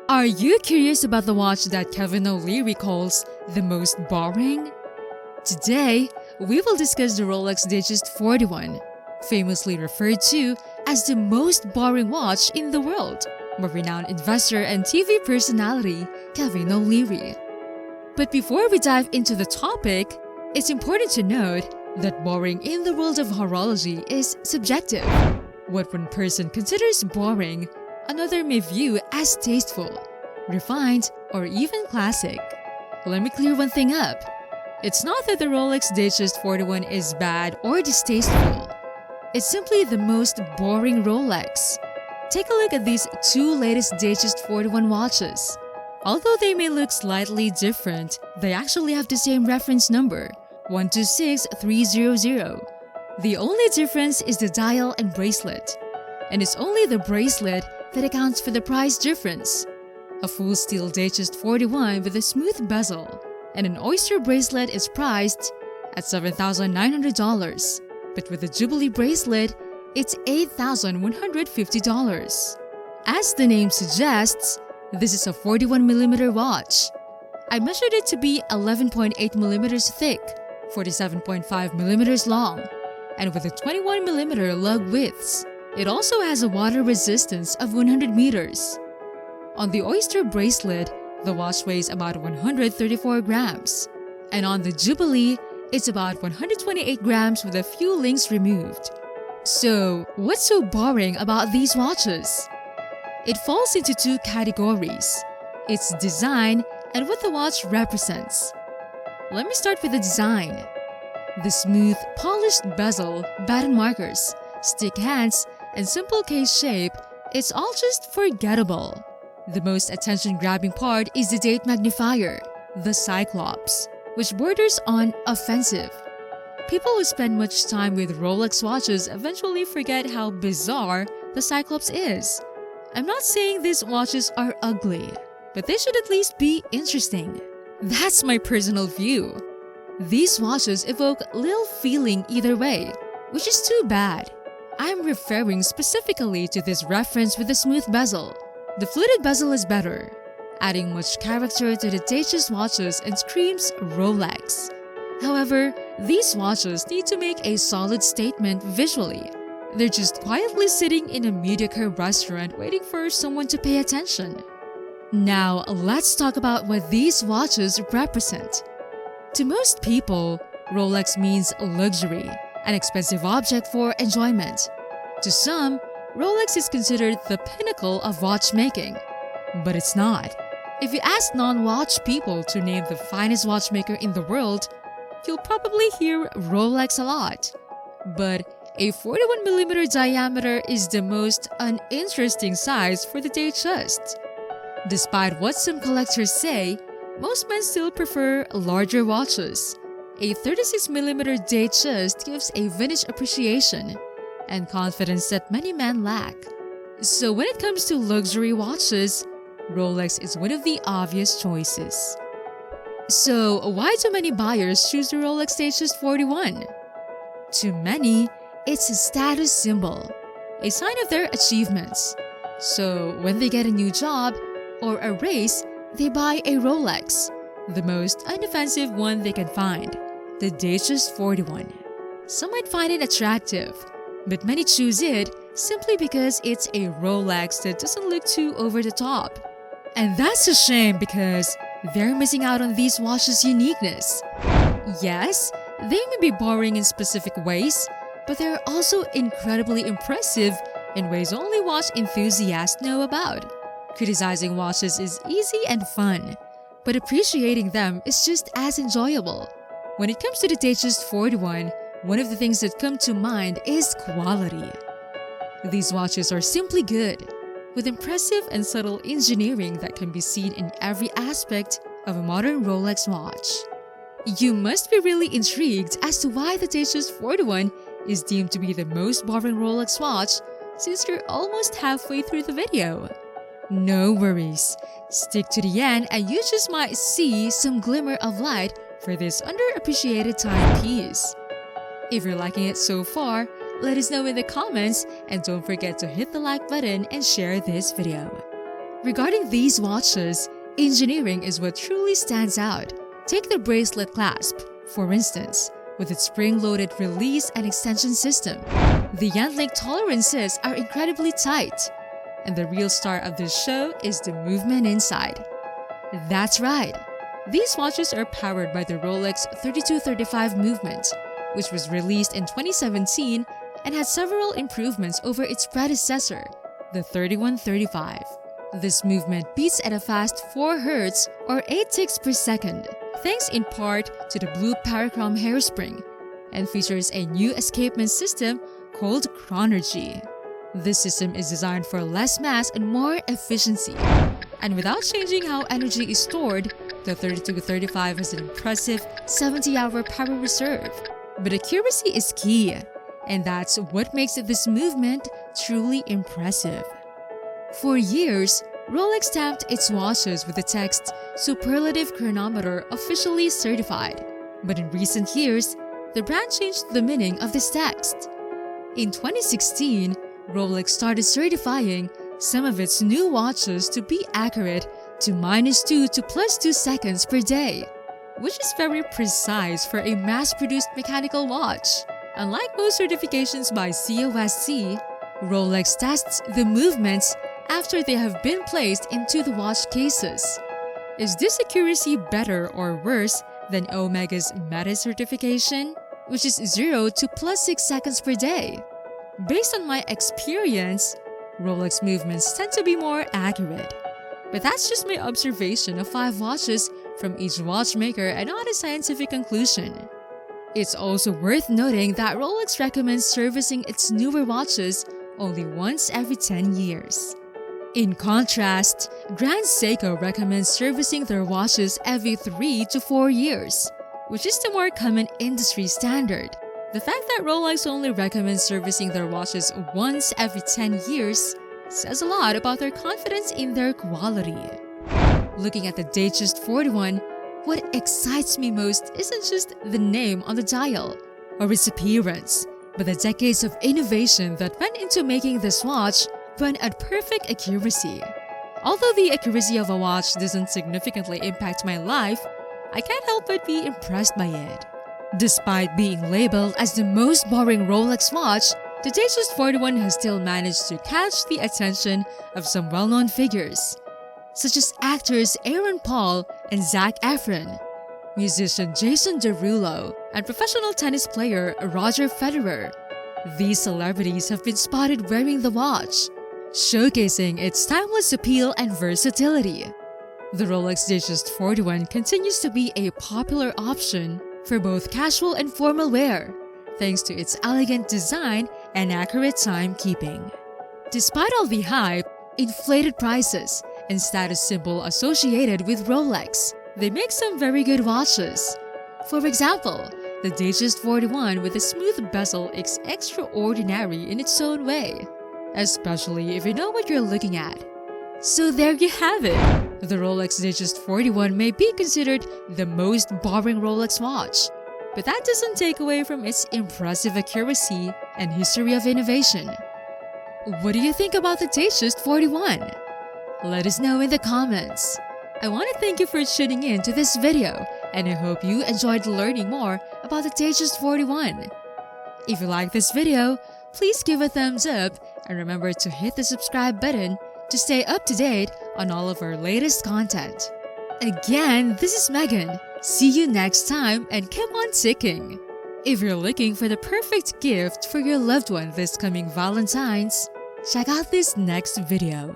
Are you curious about the watch that Kevin O'Leary calls the most boring? Today, we will discuss the Rolex Datejust 41, famously referred to as the most boring watch in the world by renowned investor and TV personality Kevin O'Leary. But before we dive into the topic, it's important to note that boring in the world of horology is subjective. What one person considers boring, another may view as tasteful, refined, or even classic. Let me clear one thing up. It's not that the Rolex Datejust 41 is bad or distasteful. It's simply the most boring Rolex. Take a look at these two latest Datejust 41 watches. Although they may look slightly different, they actually have the same reference number, 126300. The only difference is the dial and bracelet. And it's only the bracelet that accounts for the price difference. A full steel Datejust 41 with a smooth bezel and an oyster bracelet is priced at $7,900, but with a jubilee bracelet, it's $8,150. As the name suggests, this is a 41mm watch. I measured it to be 11.8mm thick, 47.5mm long, and with a 21mm lug widths. It also has a water resistance of 100 meters. On the oyster bracelet, the watch weighs about 134 grams, and on the jubilee, it's about 128 grams with a few links removed. So, what's so boring about these watches? It falls into two categories: its design and what the watch represents. Let me start with the design. The smooth, polished bezel, button markers, stick hands, and simple case shape, it's all just forgettable. The most attention-grabbing part is the date magnifier, the Cyclops, which borders on offensive. People who spend much time with Rolex watches eventually forget how bizarre the Cyclops is. I'm not saying these watches are ugly, but they should at least be interesting. That's my personal view. These watches evoke little feeling either way, which is too bad. I'm referring specifically to this reference with the smooth bezel. The fluted bezel is better, adding much character to the Datejust watches and screams Rolex. However, these watches need to make a solid statement visually. They're just quietly sitting in a mediocre restaurant waiting for someone to pay attention. Now, let's talk about what these watches represent. To most people, Rolex means luxury, an expensive object for enjoyment. To some, Rolex is considered the pinnacle of watchmaking, but it's not. If you ask non-watch people to name the finest watchmaker in the world, you'll probably hear Rolex a lot. But a 41mm diameter is the most uninteresting size for the Datejust. Despite what some collectors say, most men still prefer larger watches. A 36mm Datejust gives a vintage appreciation and confidence that many men lack. So when it comes to luxury watches, Rolex is one of the obvious choices. So why do many buyers choose the Rolex Datejust 41? To many, it's a status symbol, a sign of their achievements. So when they get a new job or a race, they buy a Rolex, the most inoffensive one they can find, the Datejust 41. Some might find it attractive, but many choose it simply because it's a Rolex that doesn't look too over the top. And that's a shame because they're missing out on these watches' uniqueness. Yes, they may be boring in specific ways, but they're also incredibly impressive in ways only watch enthusiasts know about. Criticizing watches is easy and fun, but appreciating them is just as enjoyable. When it comes to the Datejust 41, one of the things that come to mind is quality. These watches are simply good, with impressive and subtle engineering that can be seen in every aspect of a modern Rolex watch. You must be really intrigued as to why the Datejust 41 is deemed to be the most boring Rolex watch since you're almost halfway through the video. No worries, stick to the end and you just might see some glimmer of light for this underappreciated timepiece. If you're liking it so far, let us know in the comments and don't forget to hit the like button and share this video. Regarding these watches, engineering is what truly stands out. Take the bracelet clasp, for instance, with its spring-loaded release and extension system. The hand link tolerances are incredibly tight, and the real star of this show is the movement inside. That's right, these watches are powered by the Rolex 3235 Movement, which was released in 2017 and had several improvements over its predecessor, the 3135. This movement beats at a fast 4 Hz or 8 ticks per second, thanks in part to the blue parachrome hairspring, and features a new escapement system called Chronergy. This system is designed for less mass and more efficiency. And without changing how energy is stored, the 3235 has an impressive 70-hour power reserve. But accuracy is key, and that's what makes this movement truly impressive. For years, Rolex stamped its watches with the text "Superlative Chronometer Officially Certified." But in recent years, the brand changed the meaning of this text. In 2016, Rolex started certifying some of its new watches to be accurate to -2 to +2 seconds per day, which is very precise for a mass-produced mechanical watch. Unlike most certifications by COSC, Rolex tests the movements after they have been placed into the watch cases. Is this accuracy better or worse than Omega's Meta certification, which is 0 to +6 seconds per day? Based on my experience, Rolex movements tend to be more accurate. But that's just my observation of 5 watches from each watchmaker and not a scientific conclusion. It's also worth noting that Rolex recommends servicing its newer watches only once every 10 years. In contrast, Grand Seiko recommends servicing their watches every 3 to 4 years, which is the more common industry standard. The fact that Rolex only recommends servicing their watches once every 10 years says a lot about their confidence in their quality. Looking at the Datejust 41, what excites me most isn't just the name on the dial or its appearance, but the decades of innovation that went into making this watch run at perfect accuracy. Although the accuracy of a watch doesn't significantly impact my life, I can't help but be impressed by it. Despite being labeled as the most boring Rolex watch, the Datejust 41 has still managed to catch the attention of some well-known figures, such as actors Aaron Paul and Zac Efron, musician Jason Derulo, and professional tennis player Roger Federer. These celebrities have been spotted wearing the watch, showcasing its timeless appeal and versatility. The Rolex Datejust 41 continues to be a popular option for both casual and formal wear, thanks to its elegant design and accurate timekeeping. Despite all the hype, inflated prices, and status symbol associated with Rolex, they make some very good watches. For example, the Datejust 41 with a smooth bezel is extraordinary in its own way, especially if you know what you're looking at. So there you have it! The Rolex Datejust 41 may be considered the most boring Rolex watch, but that doesn't take away from its impressive accuracy and history of innovation. What do you think about the Datejust 41? Let us know in the comments. I want to thank you for tuning in to this video, and I hope you enjoyed learning more about the Datejust 41. If you like this video, please give a thumbs up and remember to hit the subscribe button to stay up to date on all of our latest content. Again, this is Megan. See you next time and keep on ticking. If you're looking for the perfect gift for your loved one this coming Valentine's, check out this next video.